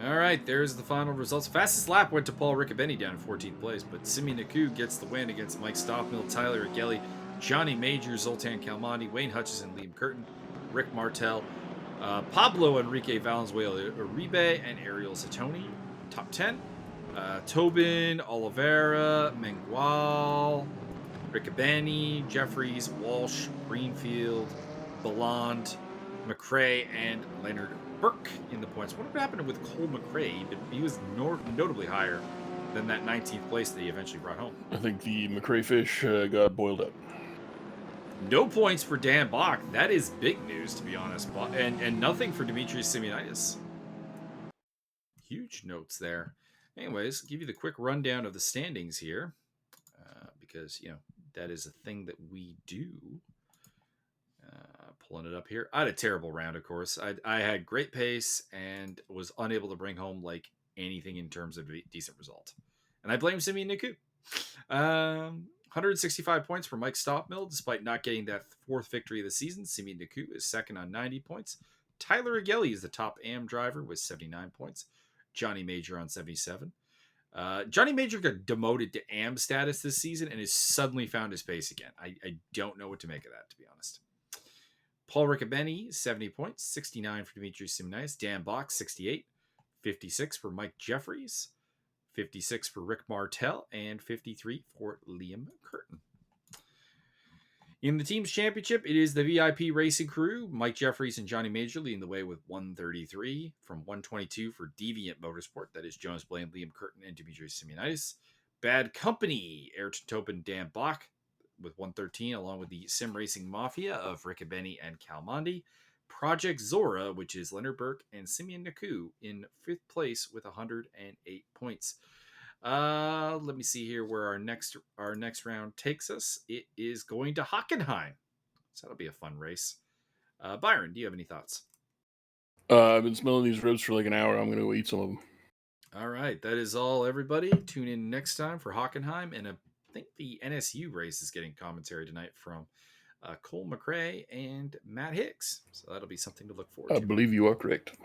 All right, there's the final results. Fastest lap went to Paul Riccobeni down in 14th place, but Simeon Naku gets the win against Mike Stockmill, Tyler Igeli, Johnny Major, Zoltan Kalmandi, Wayne Hutchison, Liam Curtin, Rick Martell, Pablo Enrique Valenzuela Uribe, and Ariel Zatoni. Top 10. Tobin, Oliveira, Mengual, Riccabani, Jeffries, Walsh, Greenfield, Belland, McRae, and Leonard Burke in the points. What happened with Cole McRae? He was notably higher than that 19th place that he eventually brought home. I think the McRae fish got boiled up. No points for Dan Bach. That is big news, to be honest. And nothing for Dimitris Simeonitis. Huge notes there. Anyways, give you the quick rundown of the standings here, because that is a thing that we do. Pulling it up here. I had a terrible round, of course. I had great pace and was unable to bring home like anything in terms of a decent result. And I blame Simeon Niku. 165 points for Mike Stopmill, despite not getting that fourth victory of the season. Simeon Niku is second on 90 points. Tyler Agelli is the top AM driver with 79 points. Johnny Major on 77. Johnny Major got demoted to AM status this season and has suddenly found his pace again. I don't know what to make of that, to be honest. Paul Riccabeni, 70 points, 69 for Dimitri Simeonitis. Dan Bach, 68. 56 for Mike Jeffries. 56 for Rick Martel. And 53 for Liam Curtin. In the team's championship, it is the VIP racing crew. Mike Jeffries and Johnny Major leading the way with 133 from 122 for Deviant Motorsport. That is Jonas Blaine, Liam Curtin, and Dimitri Simeonitis. Bad Company, Ayrton Topin, Dan Bach with 113, along with the Sim Racing Mafia of Riccabeni and Calmondi. Project Zora, which is Leonard Burke and Simeon Naku in 5th place with 108 points. Let me see here where our next round takes us. It is going to Hockenheim, so that'll be a fun race. Byron, do you have any thoughts? I've been smelling these ribs for like an hour. I'm going to go eat some of them. All right, that is all, everybody. Tune in next time for Hockenheim, and I think the NSU race is getting commentary tonight from Cole McRae and Matt Hicks, so that'll be something to look forward to. I believe you are correct.